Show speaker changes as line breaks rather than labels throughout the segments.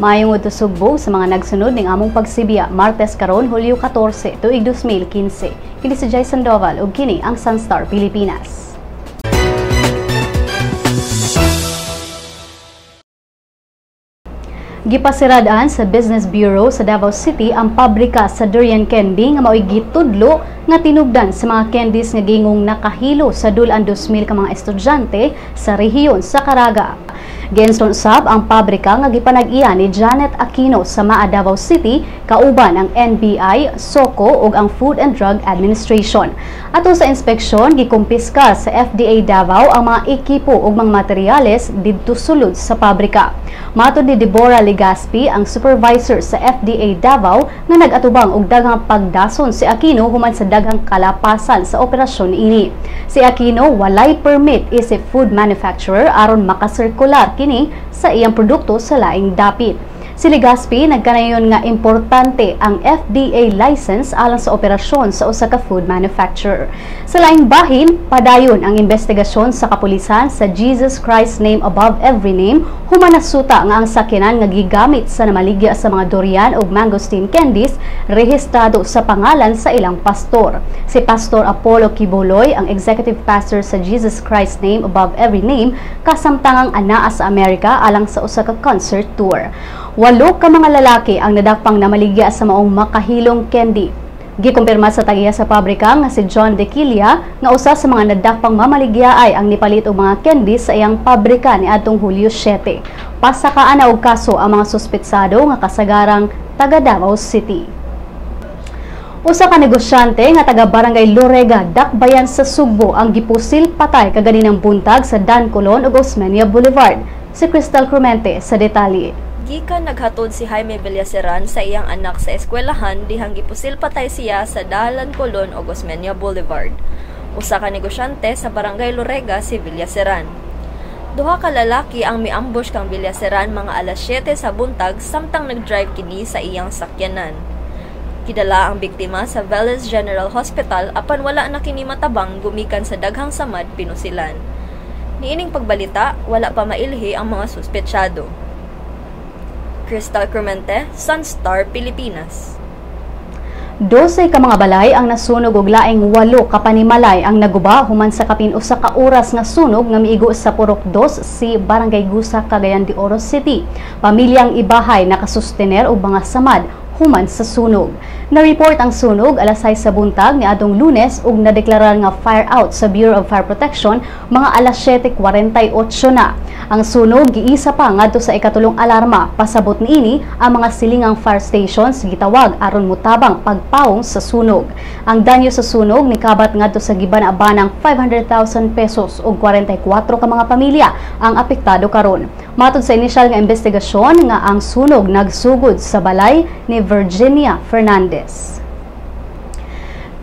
Maayong udto Sugbo sa mga nagsunod ning among pagsibiya Martes karon Hulyo 14, tuig 2015. Kini si Jay Sandoval ug kini ang Sun.Star Pilipinas. Gipasiradaan sa Business Bureau sa Davao City ang pabrika sa Durian candy nga mao'y gitudlo nga tinubdan sa mga candies nga gingong nakahilo sa dulan 2,000 ka mga estudyante sa rehiyon sa Caraga. Ginston sab ang pabrika nga gipanag-iya ni Janet Aquino sa Maa Davao City kauban ang NBI, SOCO ug ang Food and Drug Administration. Ato sa inspeksyon gikumpiska sa FDA Davao ang mga ekipo ug mga materyales didto sulod sa pabrika. Matod ni Deborah Legaspi, ang supervisor sa FDA Davao, nga nag-atubang og daghang pagdason si Aquino human sa daghang kalapasan sa operasyon ini. Si Aquino walay permit isip food manufacturer aron makasirkular kini sa iyang produkto sa laing dapit. Si Legaspi nagkanayon nga importante ang FDA license alang sa operasyon sa usa ka food manufacturer. Sa laing bahin, padayon ang investigasyon sa kapulisan sa Jesus Christ Name Above Every Name human nasuta nga ang sakyanan nga gigamit sa namaligya sa mga durian ug mangosteen candies rehistrado sa pangalan sa ilang pastor. Si Pastor Apollo Kibuloy, ang executive pastor sa Jesus Christ Name Above Every Name, kasamtangang anaa sa Amerika alang sa usa ka concert tour. 8 ka mga lalaki ang nadakpang namaligya sa maong makahilong candy. Gikumpirma sa tagiya sa pabrika nga si John De Quilla nga usa sa mga nadakpang mamaligya ay ang nipalit og mga candy sa iyang pabrika niadtong Hulyo 7. Pasakaan na og kaso ang mga suspetsado nga kasagarang taga Davao City. Usa ka negosyante nga taga Barangay Lorega, Dakbayan sa Sugbo ang gipusil patay kaganinang buntag sa Dan Colon ug Osmeña Boulevard. Si Crystal Clemente sa detalye.
Gikan naghatod si Jaime Villaseran sa iyang anak sa eskwelahan dihang gipusil patay siya sa Dalan Colon ug Osmeña Boulevard. Usa ka negosyante sa Barangay Lorega si Villaseran. Duha ka lalaki ang miambush kang Villaseran mga alas 7 sa buntag samtang nagdrive kini sa iyang sakyanan. Kidala ang biktima sa Veles General Hospital apan wala na kini matabang gumikan sa daghang samad pinusilan. Niining pagbalita, wala pa mailhi ang mga suspetsyado. Crystal Clemente, Sun.Star Pilipinas.
12 ka mga balay ang nasunog ug laing 8 ka panimalay ang naguba human sa kapin usa ka oras nga sunog nga miigo sa Purok 2 si Barangay Gusa, Cagayan de Oro City. Pamilyang ibahay nakasustener og mga samad human sa sunog. Na-report ang sunog alas 6 sa buntag niadtong Lunes ug nadeklarar nga fire out sa Bureau of Fire Protection mga alas 7:48 na. Ang sunog giisa pa ngadto sa ikatulong alarma. Pasabot niini ang mga silingang fire stations gitawag aron mutabang pagpawong sa sunog. Ang danyo sa sunog nikabat ngadto sa gibana-banang 500,000 pesos ug 44 ka mga pamilya ang apektado karon. Matod sa inisyal nga investigasyon nga ang sunog nagsugod sa balay ni Virginia Fernandez.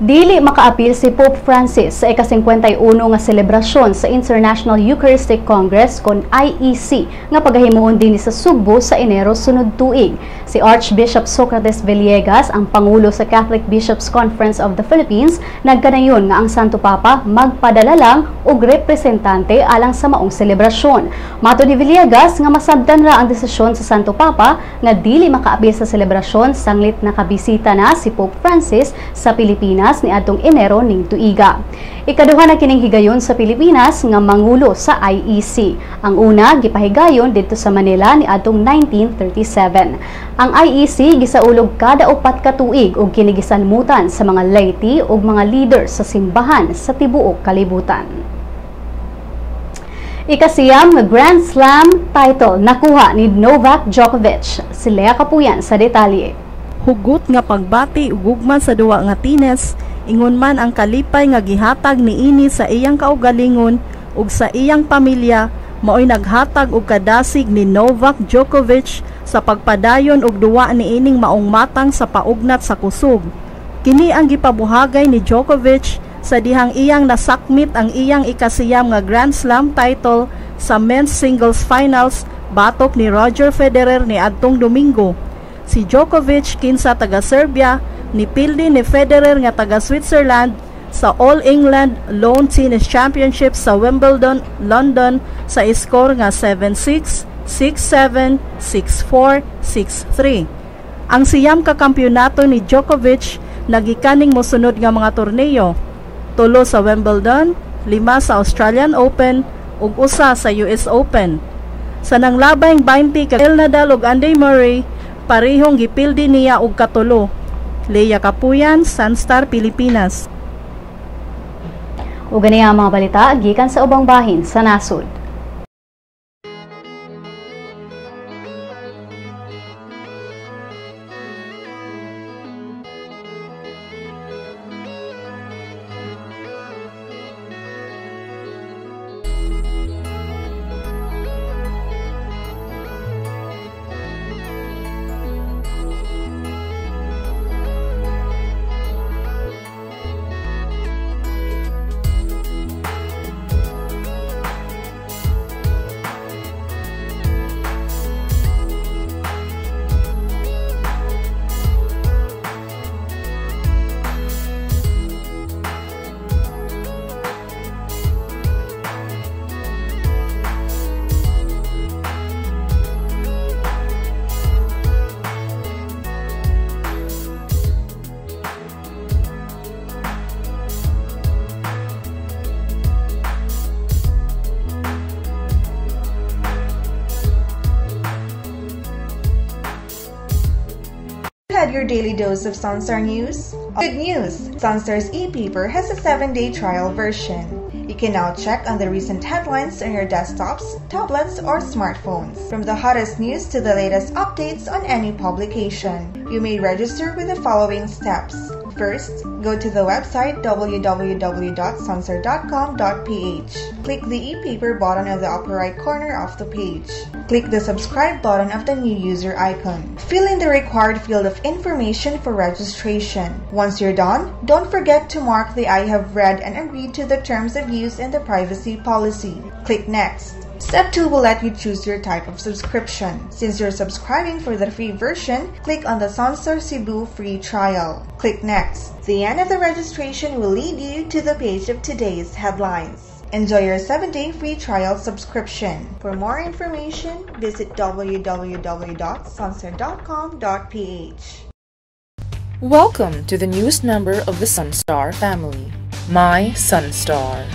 Dili makaapil si Pope Francis sa ika-51 nga selebrasyon sa International Eucharistic Congress kon IEC nga pagahimuon din sa Sugbo sa Enero sunod tuig. Si Archbishop Socrates Villegas, ang pangulo sa Catholic Bishops Conference of the Philippines, nagkanayon nga ang Santo Papa magpadala lang og representante alang sa maong selebrasyon. Matod ni Villegas nga masabtan ra ang desisyon sa Santo Papa nga dili makaapil sa selebrasyon sanglit nakabisita na si Pope Francis sa Pilipinas ni adtong Enero ning tuiga. Ikaduha na kining higayon sa Pilipinas nga mangulo sa IEC. Ang una gipahigayon didto sa Manila ni adtong 1937. Ang IEC gisaulog kada 4 ka tuig ug kini gisanmutan sa mga laity ug mga leader sa simbahan sa tibuok kalibutan. Ikasiyam nga Grand Slam title nakuha ni Novak Djokovic. Si Lea Kapuyan sa detalye.
Hugot nga pagbati ug ugman sa duwa nga tines, ingon man ang kalipay nga gihatag niini sa iyang kaugalingon ug sa iyang pamilya, mao'y naghatag og kadasig ni Novak Djokovic sa pagpadayon og duwa niining maong matang sa paugnat sa kusog. Kini ang gipabuhagay ni Djokovic sa dihang iyang nasakmit ang iyang ikasiyam nga Grand Slam title sa men's singles finals batok ni Roger Federer ni adtong Domingo. Si Djokovic kinsa taga Serbia nipildi ni Federer nga taga Switzerland sa All England Lawn Tennis Championship sa Wimbledon, London sa score nga 7-6, 0917-676463. Ang siyam ka kampyonato ni Djokovic nagikaning mosunod nga mga torneo, 3 sa Wimbledon, 5 sa Australian Open ug 1 sa US Open. Sa nanglabayng 20 ka Nadal ug Andy Murray, parehong gipildi niya og katulo. Leia Capuyan, Sun.Star Pilipinas.
Ug gani ang mga balita gikan sa ubang bahin sa nasod.
Had your daily dose of Sun.Star news? Good news! Sun.Star's e-paper has a 7-day trial version. You can now check on the recent headlines on your desktops, tablets, or smartphones. From the hottest news to the latest updates on any publication. You may register with the following steps. First, go to the website www.sunstar.com.ph. Click the e-paper button on the upper right corner of the page. Click the subscribe button of the new user icon. Fill in the required field of information for registration. Once you're done, don't forget to mark the I have read and agreed to the terms of use and the privacy policy. Click Next. Step 2 will let you choose your type of subscription. Since you're subscribing for the free version, click on the Sun.Star Cebu free trial. Click Next. The end of the registration will lead you to the page of today's headlines. Enjoy your 7-day free trial subscription. For more information, visit www.sunstar.com.ph.
Welcome to the newest member of the Sun.Star family, My Sun.Star,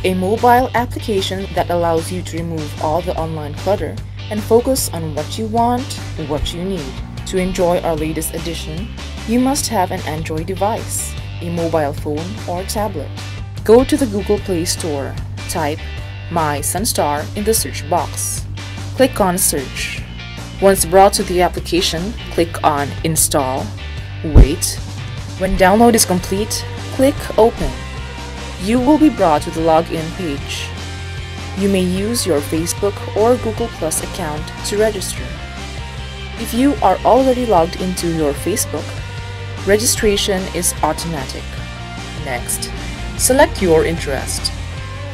a mobile application that allows you to remove all the online clutter and focus on what you want, what you need. To enjoy our latest edition, you must have an Android device, a mobile phone or tablet. Go to the Google Play Store, type My Sun.Star in the search box. Click on Search. Once brought to the application, click on Install. Wait. When download is complete, click Open. You will be brought to the login page. You may use your Facebook or Google Plus account to register. If you are already logged into your Facebook, registration is automatic. Next, select your interest.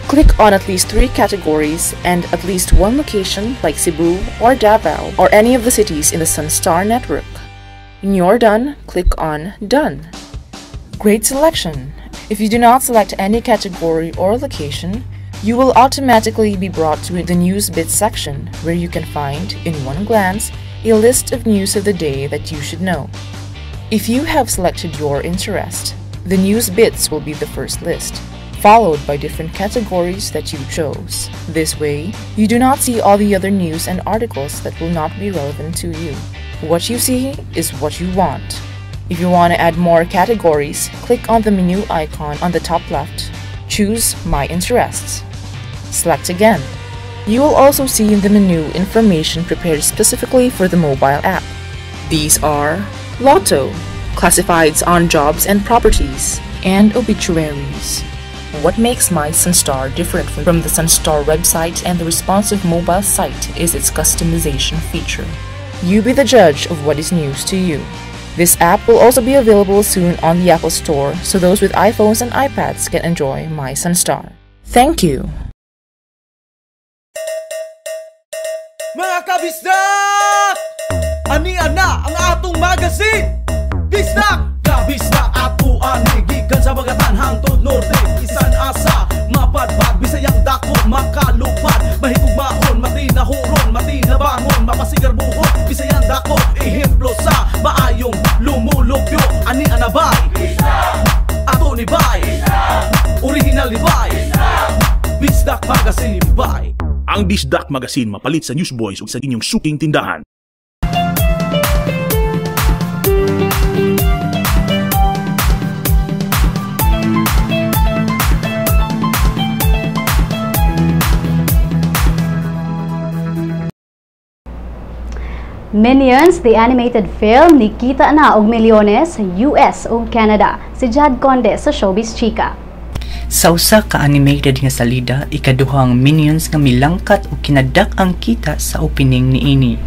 Click on at least 3 categories and at least 1 location like Cebu or Davao or any of the cities in the Sun.Star network. When you're done, click on Done. Great selection! If you do not select any category or location, you will automatically be brought to the News Bits section where you can find, in one glance, a list of news of the day that you should know. If you have selected your interest, the News Bits will be the first list, followed by different categories that you chose. This way, you do not see all the other news and articles that will not be relevant to you. What you see is what you want. If you want to add more categories, click on the menu icon on the top left. Choose My Interests. Select again. You will also see in the menu information prepared specifically for the mobile app. These are Lotto, classifieds on jobs and properties, and obituaries. What makes My Sun.Star different from the Sun.Star website and the responsive mobile site is its customization feature. You be the judge of what is news to you. This app will also be available soon on the Apple Store, so those with iPhones and iPads can enjoy My Sun.Star. Thank you!
Mga kabisnak! Ani-ana ang atong magazine! Bisnak! Kabisnak ato ani gikan sa bagatan hangtod norte. Isan asa, mapadpad, bisayang dako, makalupad. Mahigugmaon, matinahuron, matinabang. lupyo, ani anabay ato ni bay, original ni bay, Bisdak Magazine ni bay.
Ang Bisdak Magazine mapalit sa Newsboys ug sa inyong suking tindahan.
Minions, the animated film, nikita na og milyones sa US ug Canada. Si Jad Conde sa Showbiz Chika.
Sa usa ka animated nga salida, ikaduhang Minions nga milangkat og kinadak ang kita sa opening niini.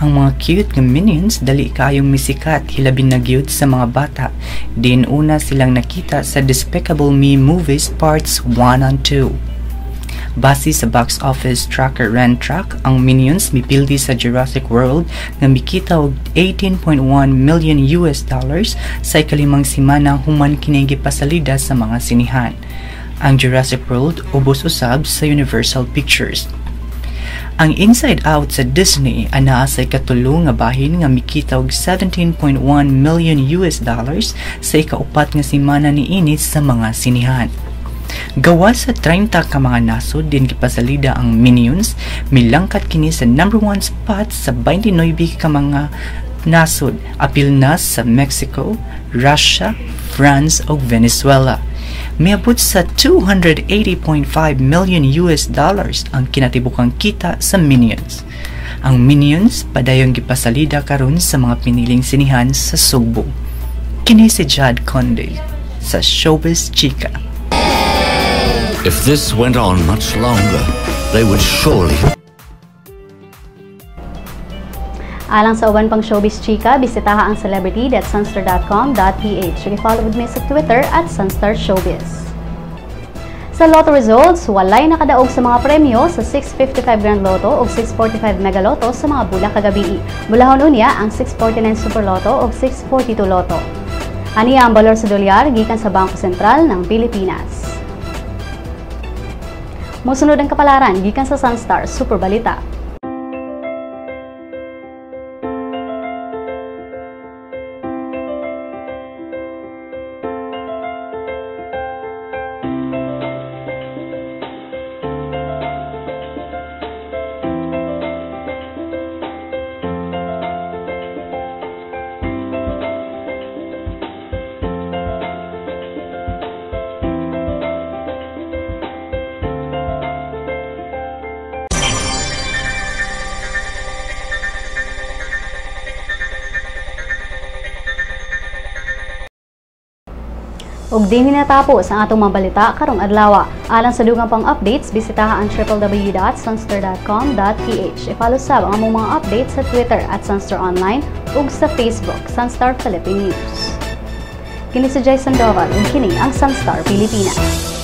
Ang mga cute nga Minions dali kaayong misikat hilabin na gyud sa mga bata. Din una silang nakita sa Despicable Me movies parts 1 and 2. Base sa box office tracker Rantrack, ang Minions mipildi sa Jurassic World nga mikita og $18.1 million sa ikalimang semana human kini gipasalida sa mga sinihan. Ang Jurassic World ubos usab sa Universal Pictures. Ang Inside Out sa Disney anaa sa ikatulo nga bahin nga mikita og $17.1 million sa ikaupat nga semana niini sa mga sinihan. Gawa sa 30 ka mga nasod din gipasalida ang Minions, milangkat kini sa number 1 spot sa 29 ka mga nasod, apil na sa Mexico, Russia, France ug Venezuela. Miabot sa $280.5 million ang kinatibukang kita sa Minions. Ang Minions padayong gipasalida karon sa mga piniling sinihan sa Sugbo. Kini si Jad Conde sa Showbiz Chika.
If this went on much longer, they would surely...
Alang sa uban pang Showbiz Chika, bisitaha ang celebrity.sunstar.com.ph. I-follow with me sa Twitter at Sun.Star Showbiz. Sa Lotto results, walay nakadaog sa mga premyo sa 655 Grand Lotto o 645 Mega Lotto sa mga bula kagabi. Bulahon unya ang 649 Super Lotto o 642 Lotto. Aniya ang balor sa dolyar gikan sa Bangko Sentral ng Pilipinas. Musunod ang kapalaran gikan sa Sun.Star Super Balita. Ug dinhi natapos ang atong mga balita karong adlaw. Alang sa dugang pang updates, bisitaha ang www.sunstar.com.ph. I-follow sab ang among mga updates sa Twitter at Sun.Star Online ug sa Facebook, Sun.Star Philippine News. Kini si Jay Sandoval ug kini ang Sun.Star Pilipinas.